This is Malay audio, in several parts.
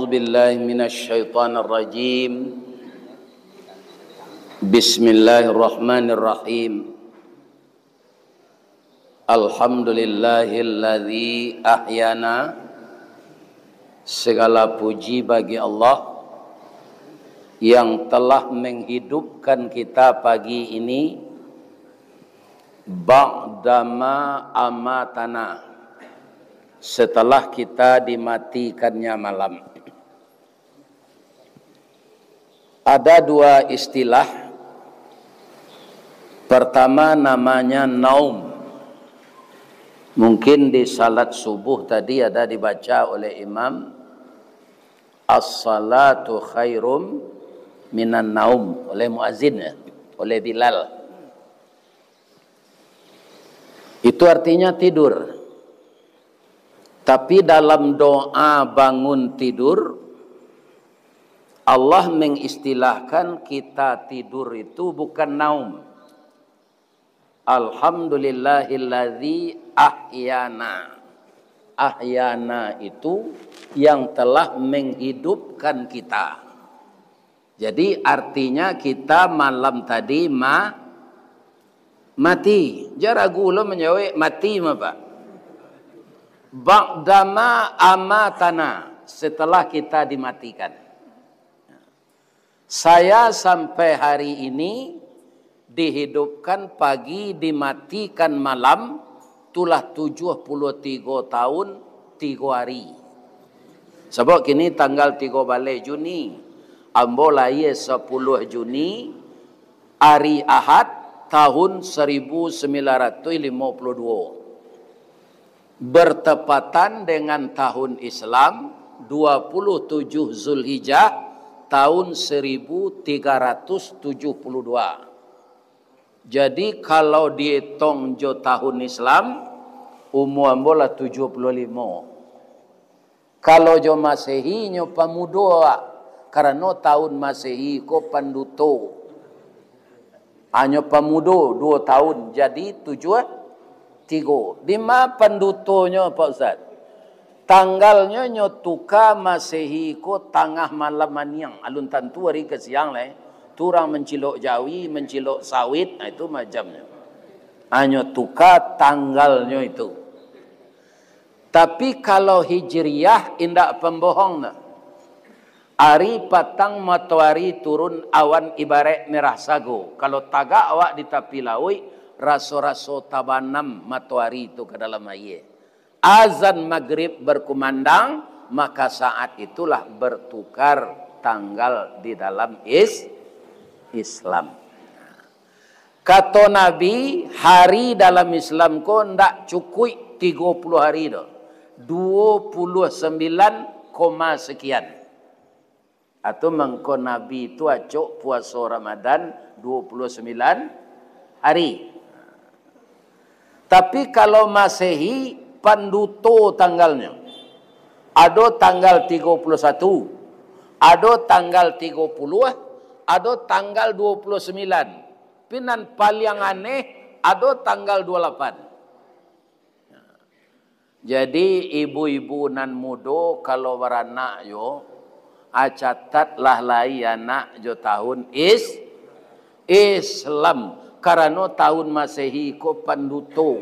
A'udzu billahi minasyaitonir rajim. Bismillahirrahmanirrahim. Alhamdulillahilladzi ahyana. Segala puji bagi Allah yang telah menghidupkan kita pagi ini ba'dama amatana, setelah kita dimatikannya malam. Ada dua istilah. Pertama namanya naum. Mungkin di salat subuh tadi ada dibaca oleh imam, as-salatu khairum minan naum, oleh muazzin ya, oleh Bilal. Itu artinya tidur. Tapi dalam doa bangun tidur, Allah mengistilahkan kita tidur itu bukan naum. Alhamdulillahilladzi ahyana. Ahyana itu yang telah menghidupkan kita. Jadi artinya kita malam tadi mati. Jaragu lo menjawab mati apa? Ba'dama amatana, setelah kita dimatikan. Saya sampai hari ini dihidupkan pagi, dimatikan malam, itulah 73 tahun 3 hari. Sebab kini tanggal 3 balai Juni, ambo lahir 10 Juni, hari Ahad tahun 1952. Bertepatan dengan tahun Islam 27 Zulhijjah tahun 1372. Jadi kalau dihitung jo tahun Islam, umur ambola 75. Kalau jo Masehi nyo pamudo, karena tahun Masehi ko panduto. Hanya pamudo 2 tahun, jadi 3. Di mana pandutonya Pak Ustaz? Tanggalnya nyotuka Masehi ko tengah malam maniang. Alun tentu hari ke siang lah. Turang mencilok jawi, mencilok sawit, nah itu macamnya. Hanya tuka tanggalnya itu. Tapi kalau Hijriyah indak pembohong nah. Hari patang matahari turun awan ibarat merah sago. Kalau tagak awak di tepi laut, raso-raso tabanam matahari itu ke dalam air. Azan maghrib berkumandang, maka saat itulah bertukar tanggal di dalam Islam. Kata Nabi, hari dalam Islam ko ndak cukup 30 hari dah. 29, sekian. Atau mengko Nabi itu acok puasa Ramadan 29 hari. Tapi kalau Masehi panduto tanggalnya. Ada tanggal 31, ada tanggal 30, ada tanggal 29. Pinan paling aneh ada tanggal 28. Jadi ibu-ibu nan mudo kalau beranak yo acatatlah lai anak jo tahun Islam. Karena tahun Masehi ko panduto.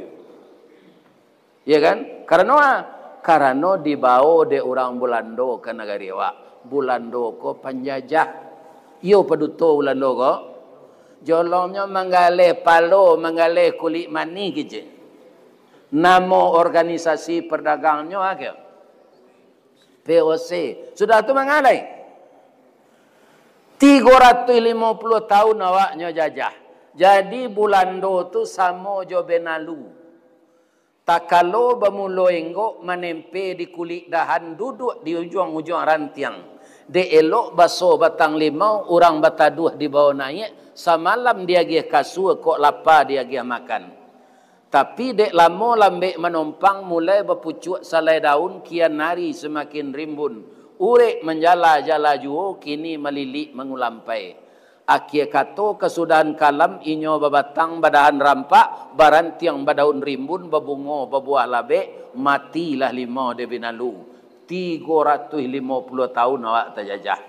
Ya kan? Karena dibawa de orang Belanda ke negara awak. Belanda ko penjajah. Yo panduto Belanda ko. Jolongnya menggalih palo, menggalih kulit mani gitu. Nama organisasi perdagangnya apa? POC. Sudah tu mengalih. 350 tahun awaknya jajah. Jadi Belanda tu sama jo Benalu. Tak kalau bermula enggok menempe di kulit dahan, duduk di ujung-ujung rantiang. De elok baso batang limau, orang bataduh di bawah naik. Semalam dia gih kasur, kok lapar dia gih makan. Tapi dek lama lambek menumpang mulai berpucuk salai daun, kian nari semakin rimbun. Urek menjala-jala juo, kini melilik mengulampai. Akhir kata kesudahan kalam inyo babatang badahan rampak barantiang badaun rimbun babungo babuah labek matilah 5 de Benalu. 350 tahun awak terjajah.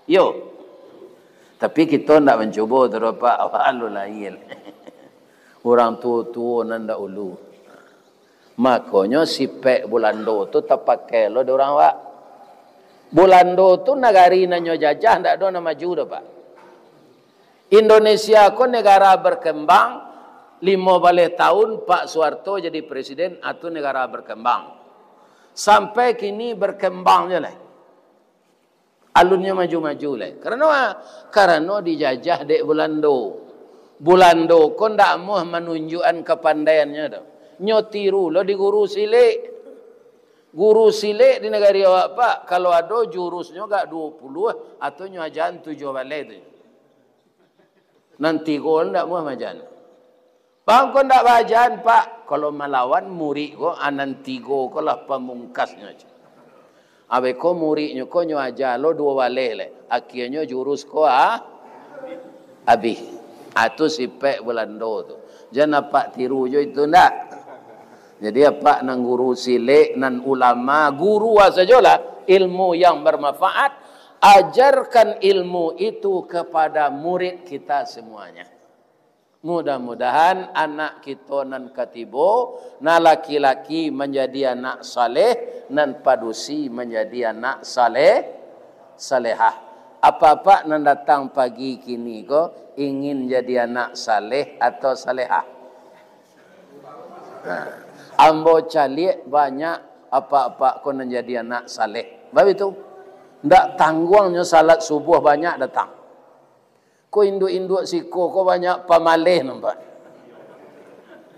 Yo. Tapi kita nak mencuba terus Pak awak alul lahir. Orang tua-tua nanda ulu. Makanya sipek Bulando tu terpakai lo orang awak. Bulando tu negari nanyo jajah ndak ada nama maju dah Pak. Indonesia ko negara berkembang 5 balik tahun Pak Soeharto jadi presiden atau negara berkembang. Sampai kini berkembang je lah. Alunnya maju-maju lah. Karena dijajah dek Bulando. Bulando ko ndak mau menunjukkan kepandaiannya dah. Nyotiru lo di guru silik. Guru silik di negara awak Pak, kalau ada jurusnya gak 20 atau nyajan 7 balik tu. Nanti kau ndak mau majan. Bang kau ndak majan Pak, kalau melawan murid kau nanti kau lah pemungkasnya. Abe kau muridnya kau nyajan lo 2 balik le. Akhirnya jurus kau habis. Atau sipek Belanda tu. Jangan Pak tiru je itu ndak. Jadi apa nang guru silik nan ulama guru sajalah ilmu yang bermanfaat, ajarkan ilmu itu kepada murid kita semuanya. Mudah-mudahan anak kita nan katibo, na laki-laki menjadi anak saleh, nan padusi menjadi anak salehah. Apa-apa nan datang pagi kini ko ingin jadi anak saleh atau salehah. Ambo calik banyak apa-apa kau menjadi anak saleh. Sebab itu, ndak tangguangnya salat subuh banyak datang. Kau induk-induk siko, kau banyak pamalih nampak.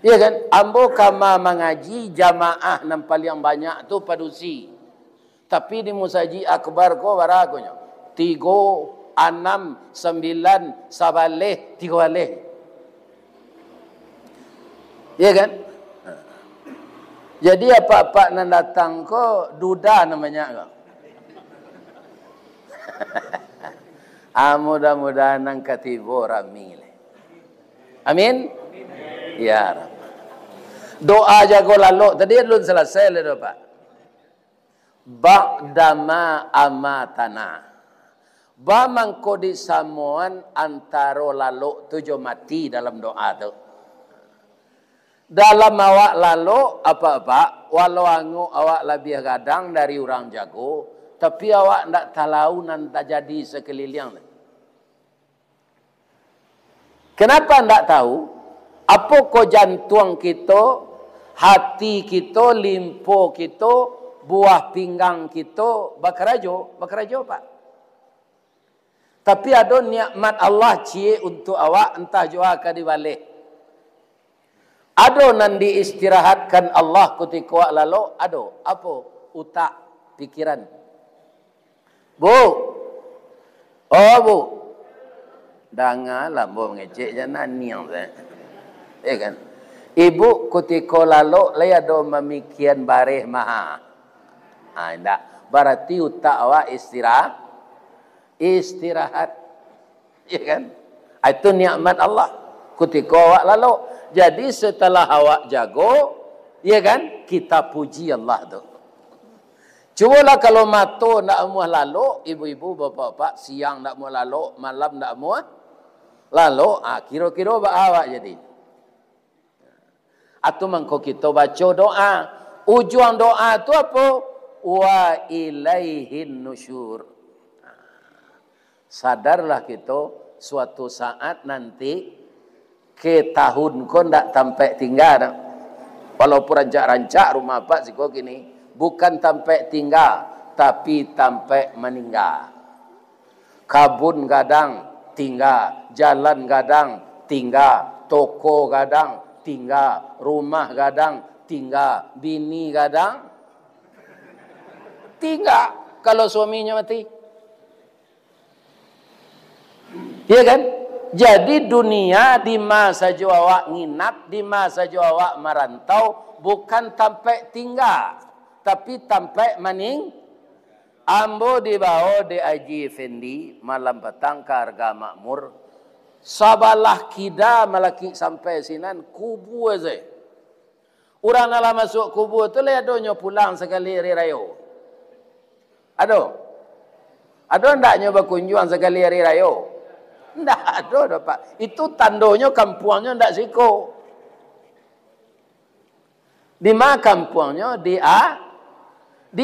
Ya kan? Ambo kama mengaji jamaah yang paling banyak tu padusi. Tapi di musaji akbar kau barakonya. 3, 6, 9, sabalih, 3 balih. Ya kan? Jadi apa-apa nan datang ko duda namanya ko. Mudah-mudahan nang katibo rami. Amin. Ya Rabb. Doa jago lalu tadi belum selesai le Pak. Ba'dama amatana. Ba mangko di samuan antaro lalu tujuh mati dalam doa tu. Dalam awak lalu apa-apa, walau angu awak lebih gadang dari orang jago, tapi awak ndak tahu nan tak jadi sekeliling. Kenapa ndak tahu? Apa ko jantung kita, hati kita, limpo kita, buah pinggang kita bakarajo Pak. Tapi ada nikmat Allah cie untuk awak entah jua ka dibalik. Ada nan diistirahatkan Allah ketika lalu, ada apa? Utak, pikiran. Bu. Oh bu. Dangalah bu mengecek jangan niang saya. Ya kan? Ibu ketika lalu lay ada memikian bareh maha. Ndak. Berarti utak awak istirahat. Ya kan? Itu nikmat Allah ketika awak lalu. Jadi setelah awak jago, ya kan, kita puji Allah tu. Cubalah kalau mata nak muah lalu, ibu-ibu, bapa-bapa, siang nak muah lalu, malam nak muah lalu, kira-kira awak jadi. Atau mangko kita baca doa. Ujung doa tu apa? Wa ilaihin nusyur. Sadarlah kita suatu saat nanti ke tahun kau ndak sampai tinggal. Walaupun rancak-rancak rumah Pak siko gini, bukan sampai tinggal, tapi sampai meninggal. Kabun gadang tinggal, jalan gadang tinggal, toko gadang tinggal, rumah gadang tinggal, bini gadang tinggal kalau suaminya mati. Iya kan? Jadi dunia di masa awak nginap, di masa awak merantau, bukan sampai tinggal, tapi sampai maning. Ambo dibawa di Haji Effendi malam petang ke harga makmur. Sabalah kida malaki sampai sinan kubu aja. Orang nak masuk kubu tu le adonyo pulang sekali rirayo. Ada ndaknya berkunjung sekali hari raya? Ndak ada, Pak. Itu tandonya kampungnya ndak siko. Di mana kampungnya? Di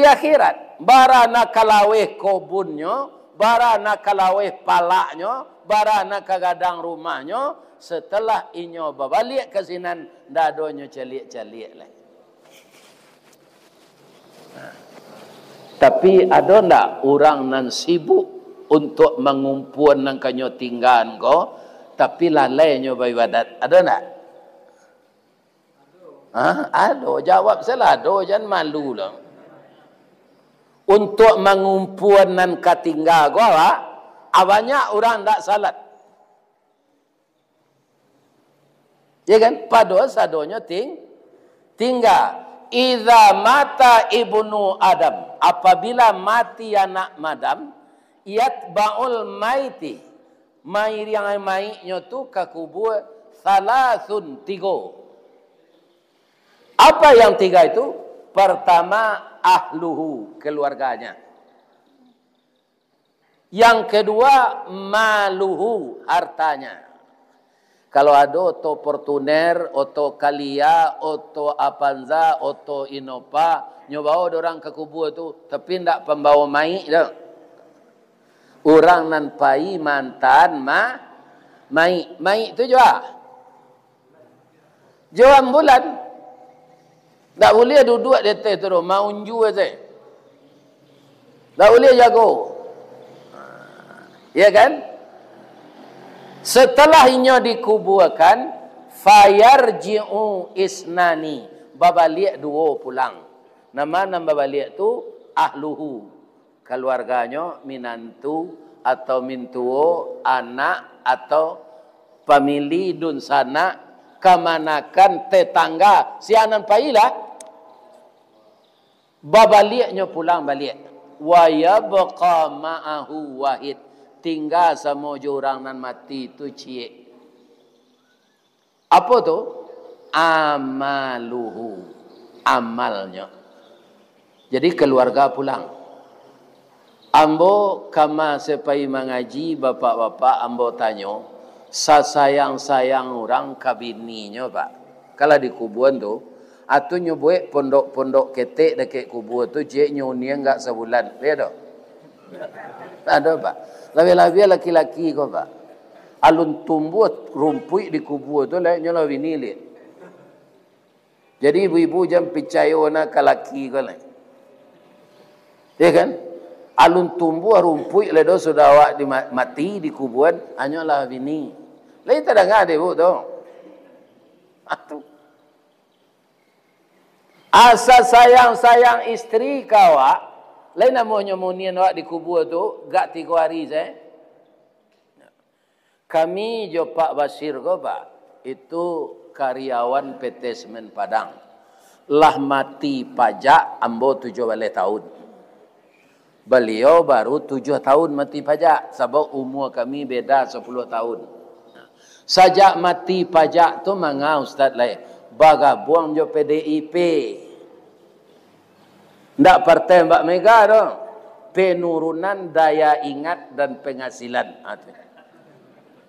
akhirat. Barana kalaweh kobunnya, barana kalaweh palaknya, barana kagadang rumahnya, setelah inyo babalik ke sinan, dadonyo celik-celik lah. Tapi ada ndak orang nan sibuk untuk mengumpul nang kanyo tinggal ko, tapi lalainya beribadat? Ada ndak? Ada. Jawab salah. Ada. Jangan malu lah. Untuk mengumpul nan katinggal ko, banyak orang ndak salat. Ya kan? Padahal sadonya tinggal. Idza mata ibnu Adam, apabila mati anak Adam, yatba'ul maiti, mai yang maitnya tu ke kubur salasun 3. Apa yang 3 itu? Pertama, ahluhu, keluarganya. Yang kedua, maluhu, hartanya. Kalau ada oto Fortuner, oto Kalia, oto Avanza, oto Innova, nyoba orang ke kubur tu, tapi ndak pembawa mai dah. Orang nan pai mantan mai tu juga. Jawab bulan. Tak boleh duduk di atas tu, mau unju aja. Tak boleh jago. Ya kan? Setelah inya dikuburkan, fayarji'u isnani, babalik 2 pulang. Nama babalik tu ahluhu, keluarganya, minantu atau mintuo, anak atau famili dun sana, kemanakan tetangga, sianan pailah, babaliknya pulang balik. Wa yabqa ma'ahu wahid, tinggal sama orang nan mati tu cik. Apa tu? Amaluhu, amalnya. Jadi keluarga pulang. Ambo kama sepai mengaji bapak-bapak, ambo tanyo, sasayang-sayang orang kabininya, Pak. Kalau di kuburan tu, atu nyobuek pondok-pondok ketek dekat kubur tu, cik nyonia enggak sebulan. Lihat tak? Tak ada, Pak. Lebih-lebih laki-laki kau, Pak. Alun tumbuh rumput di kubur tu lah nyola bini lihat. Jadi ibu-ibu jangan percaya nak laki kau lah. Ya kan? Alun tumbuh rumput lah dah sudah awak mati di kuburan hanyalah bini. Lain tak dengar dia bu tu. Asa sayang isteri kau awak. Lain namanya munian awak di kubur tu, gak 3 hari saya. Kami jo Pak Basir ko, Pak, itu karyawan PT Semen Padang. Lah mati pajak ambo 7 tahun. Beliau baru 7 tahun mati pajak, sebab umur kami beda 10 tahun. Sajak mati pajak tu manga Ustaz lain, baga buang jo PDIP. Ndak partai Mbak Mega dong. Penurunan daya ingat dan penghasilan.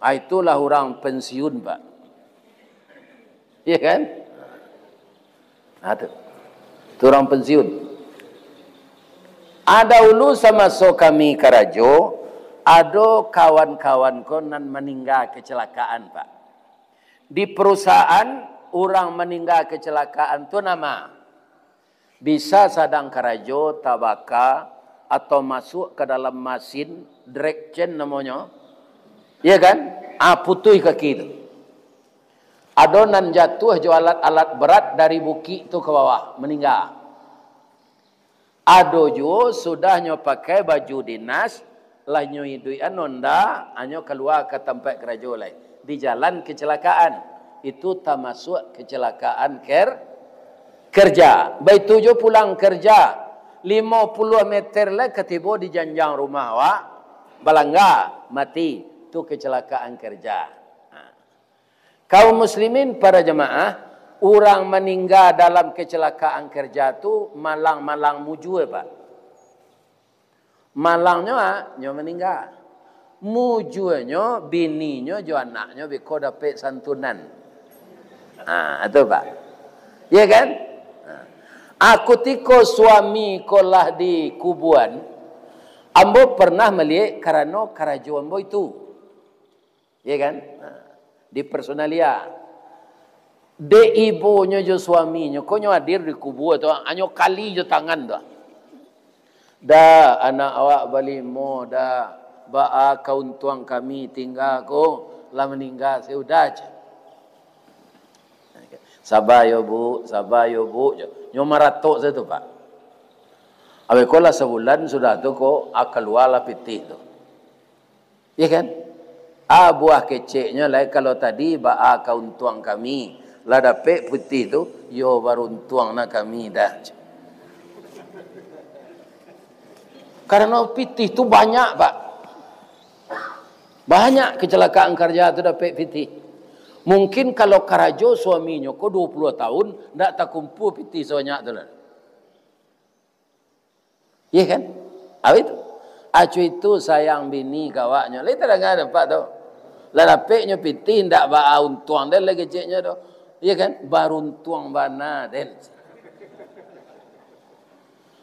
Itulah orang pensiun, Pak. Ya kan? Itu orang pensiun. Ada ulu sama so kami Karajo, ada kawan-kawan konan meninggal kecelakaan, Pak. Di perusahaan orang meninggal kecelakaan tu nama bisa sadang Karajo, tabaka, atau masuk ke dalam mesin, drag chain namanya. Ya kan? Putui kaki itu. Adonan jatuh jo alat-alat berat dari bukit tu ke bawah, meninggal. Ado jo sudah nyo pakai baju dinas, lah nyo idui anonda, anyo keluar ke tempat Karajo lain. Di jalan kecelakaan. Itu termasuk kecelakaan kerja. Baik tujuh pulang kerja 50 meter lah ketiba di janjang rumah awak, balangga mati. Itu kecelakaan kerja. Kaum muslimin para jemaah, orang meninggal dalam kecelakaan kerja tu malang-malang mujur, Pak. Malangnya nyo meninggal. Mujuannya bininya jo anaknya beko dapat santunan. Itu Pak. Ya kan? Aku tiko suami kolah di kubuan. Ambo pernah melihat karena karajo ambo itu. Ya kan? Di personalia. De ibunya jo suaminya. Konyo hadir di kubuan tu. Anyo kali jo tangan tu. Da anak awak balimo da. Ba'a kaun tuang kami tinggal ko lah meninggal sudah aja. Sabar yo bu, nyo maratok saya tu Pak. Abe ko lah sebulan sudah tu ko keluar lah pitih tu. Ya kan? Buah keceknya lah kalau tadi ba'a kaun tuang kami lah dapat putih tu yo baru tuang na kami dah. Karena pitih tu banyak Pak. Banyak kecelakaan kerja tu dapat pitih. Mungkin kalau karajo suaminya ko 20 tahun ndak tak kumpul pitih sebanyak tu lah. Iya kan? Itu. Acu itu sayang bini kawaknya. Lai tak ada Pak tu. Lah dapatnya pitih ndak ba untuang dan lagi keceknya tu. Iya kan? Baru untuang bana den.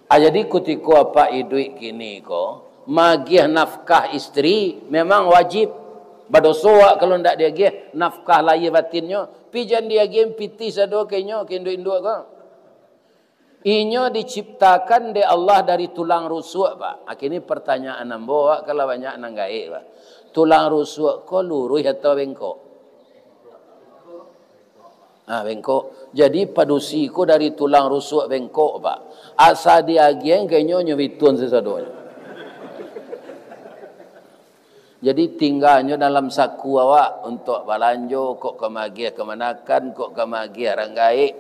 Jadi ketika apa hidup kini ko magih nafkah istri memang wajib. Badosoa kalau ndak dia gih nafkah lahir batinnya. Pijan dia gih piti sado kenyo kendo-indo ko. Inyo diciptakan de Allah dari tulang rusuk Pak. Akhirnya pertanyaan ambo kalau banyak nang gaib Pak. Tulang rusuk ko luruh atau bengkok? Bengkok. Jadi padusi ko dari tulang rusuk bengkok Pak. Asa dia gih kenyo nyewitun sesadonya. Jadi tinggalnya dalam saku awak untuk balanjo, kok kemagia kemanakan, kok kemagia ranggai.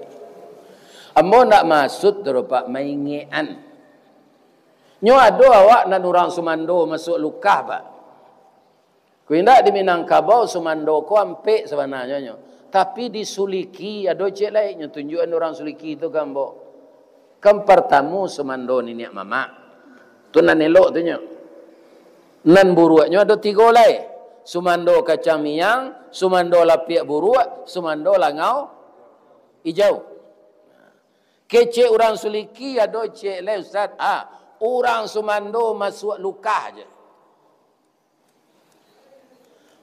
Ambo nak maksud tu Pak maingian. Nyo ado awak nan orang Sumando masuk lukah Pak. Kuindak di Minangkabau Sumando ko ampe sebenarnya nyo. Tapi disuliki ado cek lain nyo tunjukan orang suliki itu gambo. Kam pertamu Sumando ni niak mama. Tu nan elok tu nyo. Nan buruaknya ada 3 lai. Sumando kacang miang, sumando lapiak buruak, sumando langau hijau. Kecek orang suliki ada cek lai Ustaz. Orang Sumando masuk lukah je.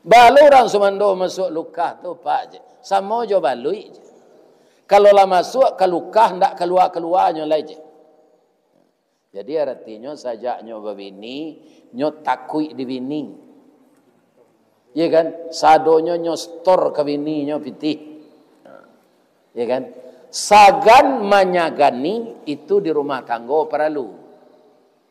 Balu orang Sumando masuk lukah tu Pak je. Sama je balui je. Kalau lah masuk ke lukah ndak keluar-keluarnya lai je. Jadi artinya sajaknya babini nyo takui di bini. Ya kan? Sadonya nyo stor ke bini nyo pitih. Ya kan? Sagan manyagani itu di rumah tanggo perlu.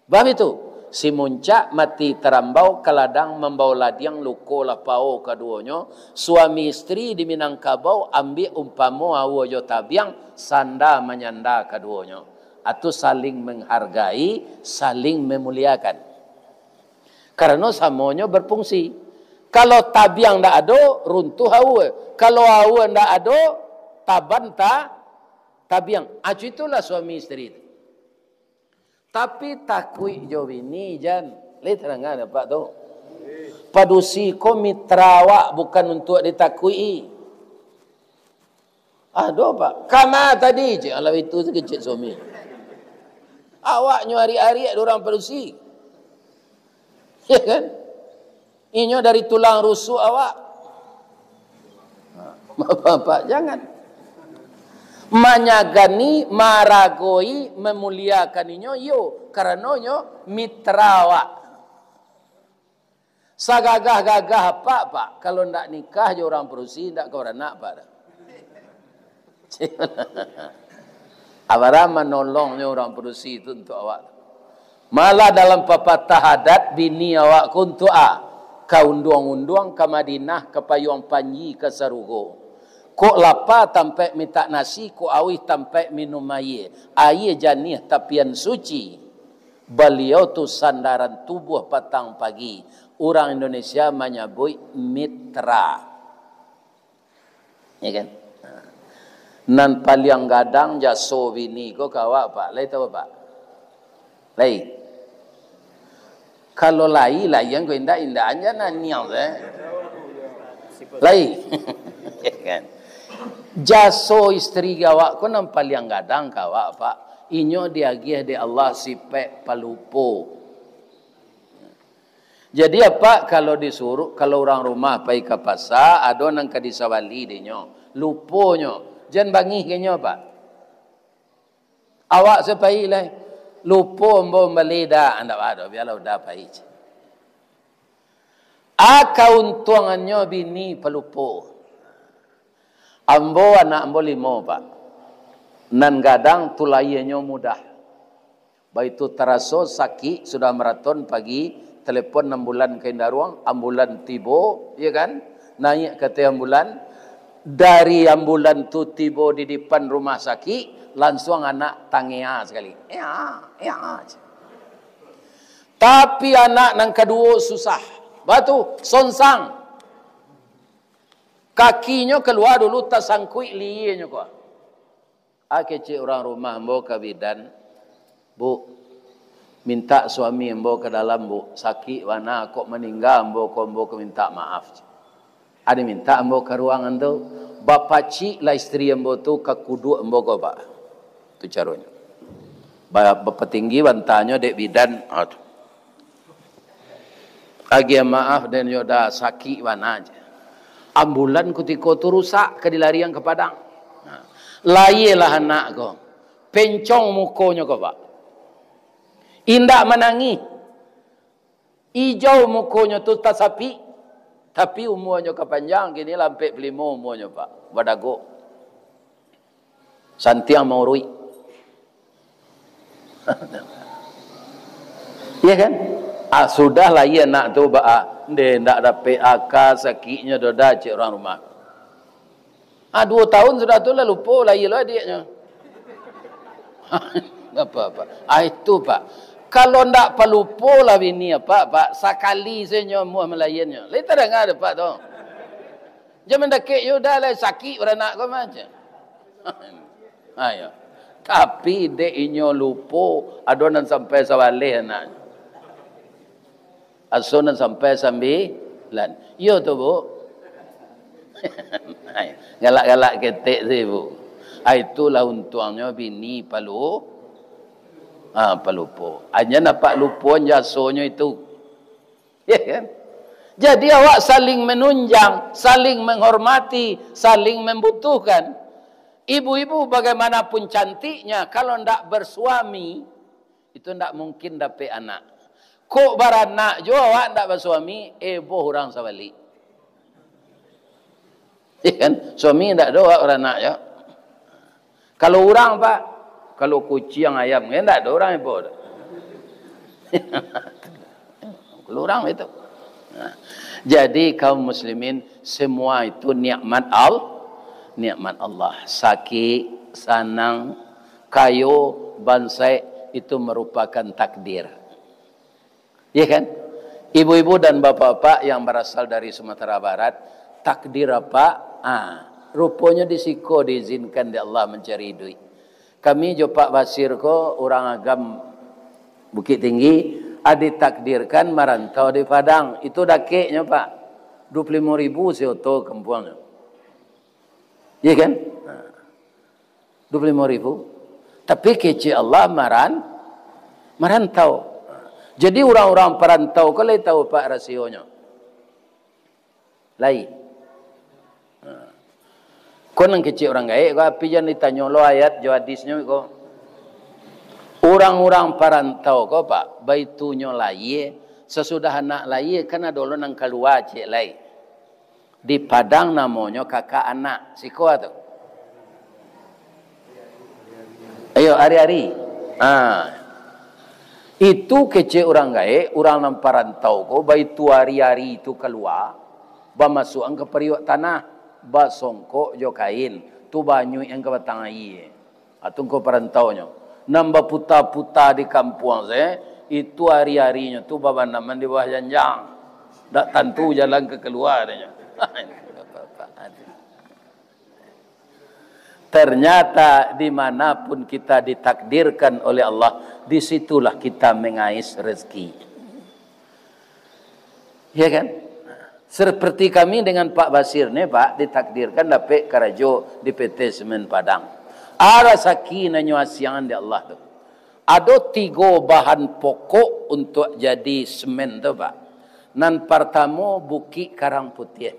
Bab itu si muncak mati terambau keladang membau ladiang luko lapau keduanya suami istri di Minangkabau ambil umpamo awo yo tabiang sanda menyanda keduanya. Atau saling menghargai, saling memuliakan. Karena semuanya berfungsi. Kalau tabiang ndak ada, runtuh hawa. Kalau hawa ndak ada, taban tabiang. Acu itulah suami istri itu. Tapi takui jo bini jan. Lihat terangkan Pak tu. Padusi ko mitrawak bukan untuk ditakui. Aduh Pak, kama tadi je. Kalau itu sekecil suami. Awaknya hari-hari ada orang padusi. Ya kan? Inyo dari tulang rusuk awak. Bapak, jangan. Manyagani, maragoi, memuliakan inyo, yo. Karena inyo mitra awak. Sagagah-gagah apa Pak? Kalau ndak nikah, je orang padusi, ndak kau anak Pak. Abara menolongnya orang padusi itu untuk awak. Malah dalam pepatah adat bini awak kuntu kau unduang-unduang ke Madinah ke payung panji ke Sarugo. Kok lapar tampai minta nasi, kok awih tampai minum air. Air janih tapian suci. Beliau tu sandaran tubuh petang pagi. Orang Indonesia menyebut mitra. Ya kan? Nan paliang gadang jaso bini ko kawak Pak. Lai tahu Pak? Lai. Kalau lai yang kau indah aja naniang lai. Kan? Jaso istri gawak ko nang paliang gadang kawak pak. Inyo diagih di Allah sipek palupo. Jadi apa kalau disuruh kalau orang rumah pai ke pasar ada nang kadisawali dinyo luponyo jan bangih kenyo pak. Awak sepai lai lupo mbo melida anda ada biarlah dah pai. Akauntuangannya bini pelupo. Ambo anak ambo 5 pak. Nan gadang tulaiannya mudah. Baitu teraso sakit sudah maraton pagi. Telepon ambulan ke Indaruang, ambulan tibo, ya kan? Naik ke ambulan. Dari ambulan tu tibo di depan rumah sakit, langsung anak tangea sekali. Ya. Tapi anak nang kedua susah. Batu sonsang. Kakinya keluar dulu tasangkui liye kok. Kecil orang rumah mbok kabidan. Bu, minta suami mbok ke dalam bu, sakit wana kok meninggal mbok minta maaf. Ada minta mbok ke ruangan tu, bapa cik lah istri mbok tu ke kudu mbok ko pak. Tu caranya. Bapa tinggi bantanya dek bidan. Agi maaf dan yoda sakit wana aja. Ambulan kutiko tu rusak ke dilarian ke Padang. Layelah anak ko. Pencong mukonya ko pak. Indah menangi. Hijau mukonya tu tak sapi. Tapi umurnya kepanjang. Kini lampai 5 umurnya pak. Badago. Santiang maurui. Ya kan? Sudahlah ia nak tu pak. Dia tak ada PAK sakitnya doda cik orang rumah. 2 tahun sudah tu lah lupa lah ia lah adiknya. Apa-apa. Itu pak. Kalau ndak pelupo lah bini pak sekali saja muah melayannya. Lain tak dengar ada pak tu. Jangan dekik you dah lah sakit beranak kau macam. Ayo. Tapi dek inyo lupo adonan sampai sawaleh anak. Asonan sampai 9. Yo tu bu. Galak-galak ketek sih bu. Itulah untungnya bini pelupo. Hanya nampak lupuan jasonya itu. Ya kan? Jadi awak saling menunjang, saling menghormati, saling membutuhkan. Ibu-ibu bagaimanapun cantiknya, kalau ndak bersuami, itu ndak mungkin dapat anak. Kok beranak jo awak ndak bersuami, boh orang sawali. Ya kan? Suami ndak ada beranak ya. Kalau orang pak, kalau kucing ayam, ndak ada orang ibu. Kalau orang itu. Jadi kaum muslimin semua itu nikmat Allah. Sakit, sanang, kayu, bansai itu merupakan takdir. Ya kan? Ibu-ibu dan bapak-bapak yang berasal dari Sumatera Barat, takdir apa? Rupanya disiko diizinkan di Allah mencari duit. Kami jo Pak Basir ko orang agam Bukit Tinggi, ditakdirkan merantau di Padang. Itu dakeknya Pak. 25.000 seoto kampungnya. Iya kan? 25.000. Tapi kece Allah merantau. Jadi orang-orang perantau kalau tahu Pak rasionya. Lain. Kau nang kecil orang gaya, kau api jangan ditanya lo ayat jo hadisnya kau. Orang-orang perantau kau pak, baitunya laye, sesudah anak laye kan ada lo nang keluar cek laye. Di Padang namanya kakak anak, si kau tu. Ayo hari-hari. Itu kecil orang gaya, orang nang perantau kau, baitu hari-hari itu keluar, bamasukan ke periuk tanah. Basongkok jo kain tu banyu yang ke batang air atau ko perantaunya nambah puta-puta di kampung saya itu hari-harinya tu baba naman di bawah janjang dak tentu jalan ke keluarnya. Ternyata dimanapun kita ditakdirkan oleh Allah, disitulah kita mengais rezeki. Ya kan? Seperti kami dengan Pak Basir ni Pak, ditakdirkan dapat karajo di PT Semen Padang. Ada sakinah nyuasian di Allah tu. Ada 3 bahan pokok untuk jadi semen tu Pak. Nan pertama buki karang putih.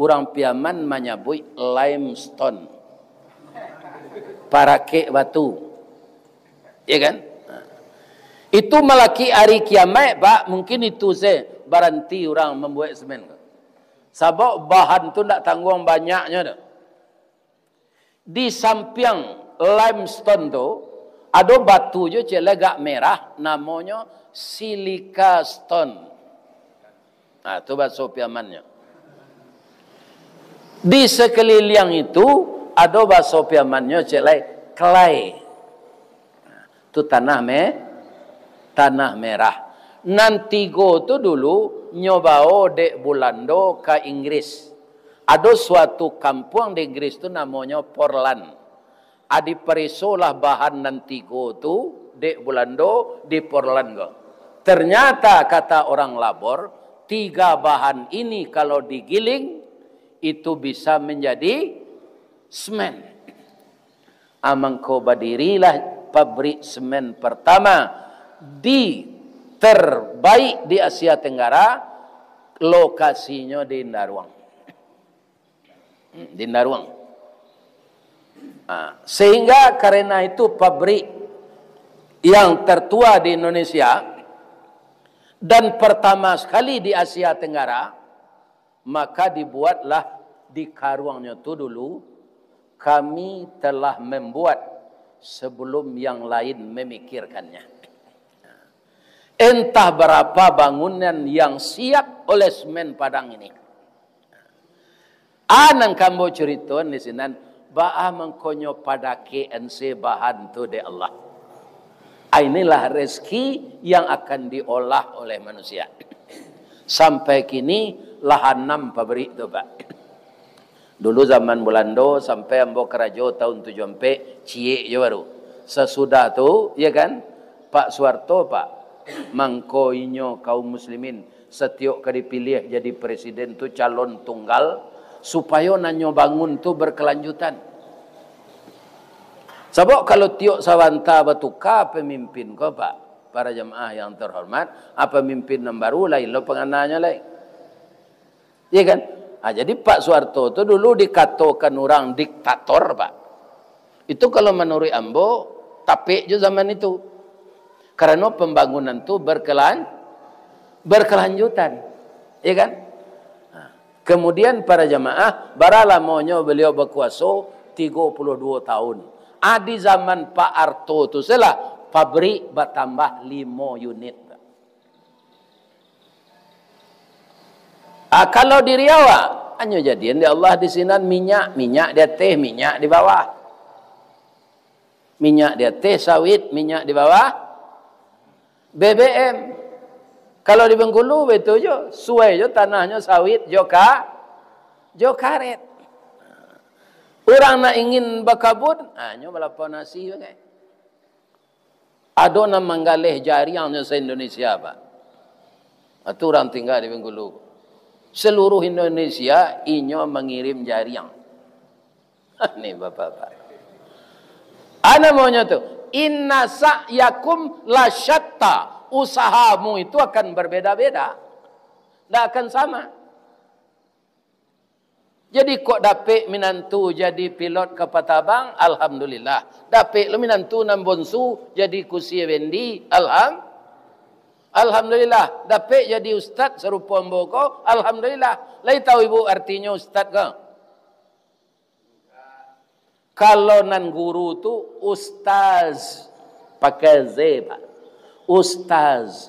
Orang Piaman menyebut limestone. Parakek batu. Ya kan? Itu melaki hari kiamat Pak, mungkin itu saya berhenti orang membuat semen. Sebab bahan tu tak tanggung banyaknya dah. Di samping limestone tu ada batu je agak merah, namanya silica stone. Nah, itu bahasa Piamannya. Di sekeliling itu ada bahasa Piamannya clay. Itu tanah merah. Nanti go tu dulu nyobao dek Bulando ke Inggris. Ada suatu kampung di Inggris tu namanya Portland. Adi perisolah bahan nanti go tu dek Bulando di Portland go. Ternyata kata orang labor, 3 bahan ini kalau digiling itu bisa menjadi semen. Amangko badirilah pabrik semen pertama di terbaik di Asia Tenggara, lokasinya di Ndaruang. Di Ndaruang. Sehingga karena itu pabrik yang tertua di Indonesia dan pertama sekali di Asia Tenggara, maka dibuatlah di Karuangnya itu dulu. Kami telah membuat sebelum yang lain memikirkannya. Entah berapa bangunan yang siap oleh Semen Padang ini. Anang kamu cerita di sini, ba'a mengkonyo pada KNC bahan tu de Allah. Inilah rezeki yang akan diolah oleh manusia. Sampai kini lahan 6 pabrik tu Pak. Dulu zaman Belanda sampai ambo kerajo tahun 74 cie je baru. Sesudah tu, ya kan, Pak Soeharto Pak, mangko inyo kaum muslimin setiap kali dipilih jadi presiden tu calon tunggal supaya nanyo bangun tu berkelanjutan. Sebab kalau tiok sawanta batuka pemimpin ko Pak, para jemaah yang terhormat, apa pemimpin yang baru lain lo pengananya lain. Ya kan? Jadi Pak Soeharto itu dulu dikatakan orang diktator Pak. Itu kalau menurut ambo tapi je zaman itu. Karena pembangunan itu berkelanjutan. Ya kan? Kemudian para jemaah baralamonyo beliau berkuasa 32 tahun. Di zaman Pak Harto itu salah pabrik bertambah 5 unit. Kalau di Riau, hanya jadian di Allah di sini minyak di atas, minyak di bawah. Minyak di atas, sawit, minyak di bawah. BBM. Kalau di Bengkulu betul je, suai je tanahnya sawit, jo karet. Orang nak ingin berkabut, hanya melapor nasi bagai. Ada nak menggalih jariannya se-Indonesia Pak. Itu orang tinggal di Bengkulu. Seluruh Indonesia inyo mengirim jariang. Ini bapak-bapak. Ana maunya tu, inna sa'yakum la syatta. Usahamu itu akan berbeda-beda. Tak akan sama. Jadi kok dapat minantu jadi pilot kapal tabang, alhamdulillah. Dapat lu minantu nambonsu jadi kursi wendi, alhamdulillah. Dapat jadi ustaz serupa mboko, alhamdulillah. Lai tahu ibu artinya ustaz ke? Kalau nan guru tu ustaz, pakai Z Pak. Ustaz.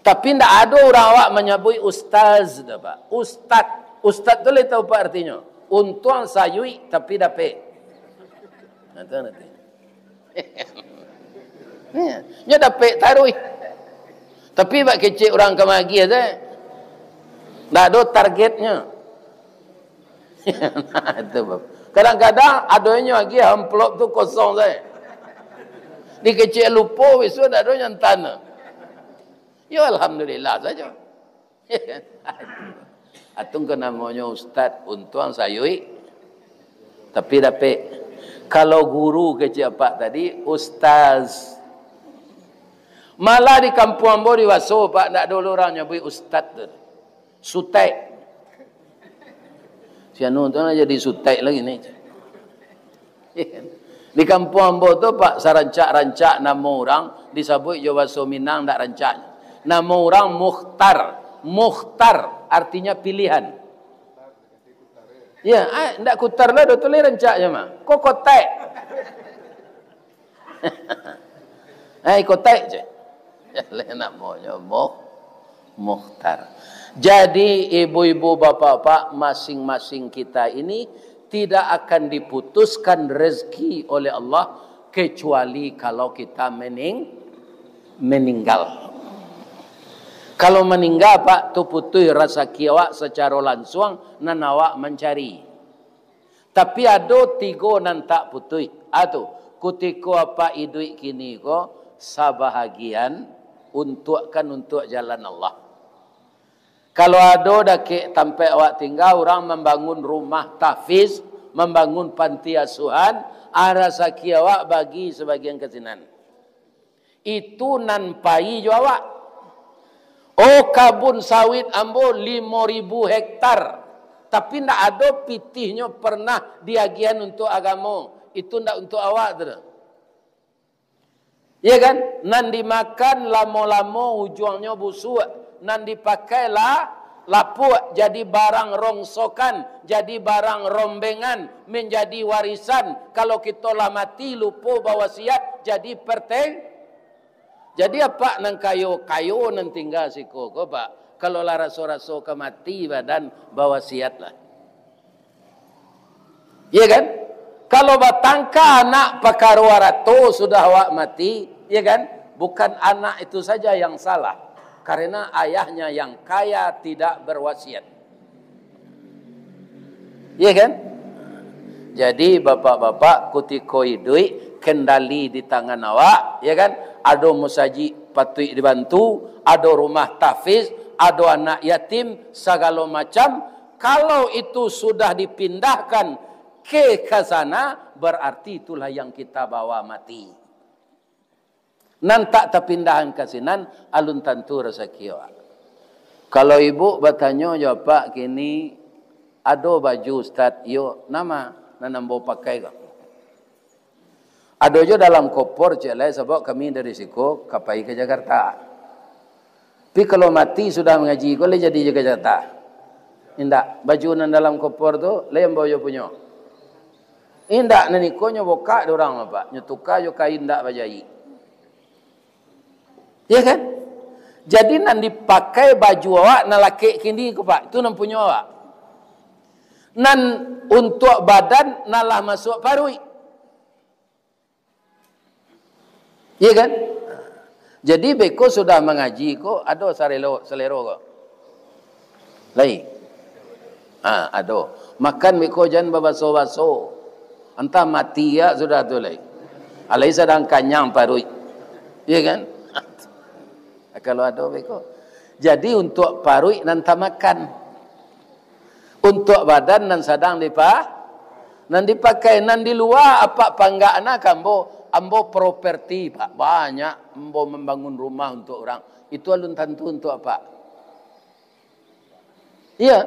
Tapi tidak ada orang awak menyebut ustaz dah Pak. Ustaz. Ustaz tu lai tahu apa artinya. Untuang sayui tapi dapat. Nanti. Nya dapat taruh. Tapi bak kecil orang kemagi aja. Tak ada targetnya. Kadang-kadang adanya lagi amplop tu kosong saja. Di kecil lupa besok tak ada yang tanah. Ya alhamdulillah saja. Atung ke namanya ustaz untuang sayui. Tapi dapat kalau guru kecil pak tadi ustaz. Malah di kampung ambo di Waso pak nak dulu orang nyebut ustaz tu. Sutai. Sianu tu nak jadi sutai lagi ni. Di kampung ambo tu pak sarancak-rancak nama orang disebut Jawa Waso Minang tak rancak. Nama orang Mukhtar. Mukhtar artinya pilihan. Ya, ndak kutar lah dah tulis rancak je mah. Kok kotak. Kotak je. Namanya Mukhtar. Jadi ibu-ibu bapak-bapak masing-masing kita ini tidak akan diputuskan rezeki oleh Allah kecuali kalau kita meninggal. Kalau meninggal pak tu putui rasa kiawak secara langsung nan awak mencari. Tapi ada tiga nan tak putui. Atu kutiko apa idui kini ko sabahagian untuk jalan Allah. Kalau ada dak sampai awak tinggal orang membangun rumah tahfiz, membangun panti asuhan, rasa kiawak bagi sebagian kesinan. Itu nan pai jo awak. Oh kabun sawit ambo 5.000 hektar. Tapi ndak ada pitihnya pernah diagian untuk agama. Itu ndak untuk awak tu. Ya kan? Nan dimakan lama-lama ujungnya busuk. Nan dipakai lapuk jadi barang rongsokan, jadi barang rombengan, menjadi warisan. Kalau kita lah mati lupa berwasiat jadi perteng. Jadi apa nang kayo nang tinggal siko ko pak. Kalau lah raso-raso ke mati badan berwasiat lah. Ya kan? Kalau batangka anak pakarwarato sudah awak mati, ya kan? Bukan anak itu saja yang salah. Karena ayahnya yang kaya tidak berwasiat. Ya kan? Jadi bapak-bapak kutiko idui kendali di tangan awak, ya kan? Ada musaji patut dibantu, ada rumah tahfiz, ada anak yatim, segala macam. Kalau itu sudah dipindahkan ke sana, berarti itulah yang kita bawa mati. Nan tak terpindahan ke sinan, alun tentu rezeki awak. Kalau ibu bertanya jawab pak kini ada baju ustaz yo nama nanambo pakai kok. Ada je dalam kopor je lah sebab kami dari Siko kapai ke Jakarta. Tapi kalau mati sudah mengaji kau le jadi ke Jakarta. Indak baju nan dalam kopor tu le yang bawa punya. Indak nani ko nyo boka dorang apa nyetuka yo kain ndak bajai. Ya kan? Jadi nan dipakai baju awak nan laki kini ko pak. Itu nan punya awak. Nan untuk badan nalah masuk parui. Ya kan? Jadi beko sudah mengaji ko ada selero ko. Lai. Ada. Makan beko jangan babaso-baso. Entah mati ya sudah tu lai. Alai sedang kanyang parui. Ya kan? Kalau ada beko. Jadi untuk parui nan makan. Untuk badan nan sedang nan dipakai nan di luar apa panggak anak ambo properti pak banyak ambo membangun rumah untuk orang. Itu alun tentu untuk apa? Iya.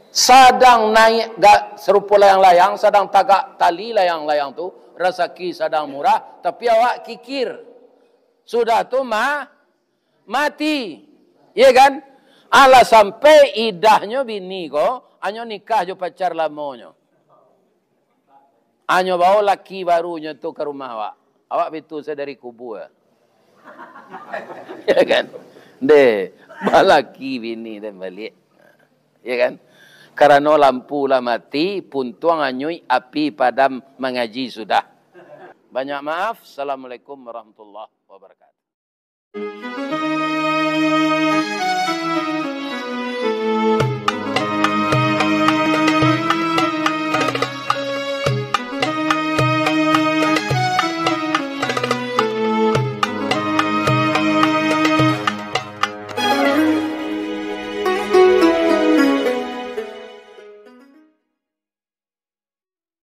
Sedang naik serupa layang-layang, sedang tagak tali layang-layang tu, rezeki sedang murah, tapi awak kikir. Sudah tu mati. Ya kan? Ala sampai idahnya bini ko, anyo nikah jo pacar lamonyo. Anyo bawa laki barunya tu ke rumah awak. Awak betul saya dari kubur. Ya kan? Deh, balaki bini dan balik. Ya kan? Karena lampu lah mati, puntuang anyui api padam mengaji sudah. Banyak maaf. Assalamualaikum warahmatullahi wabarakatuh.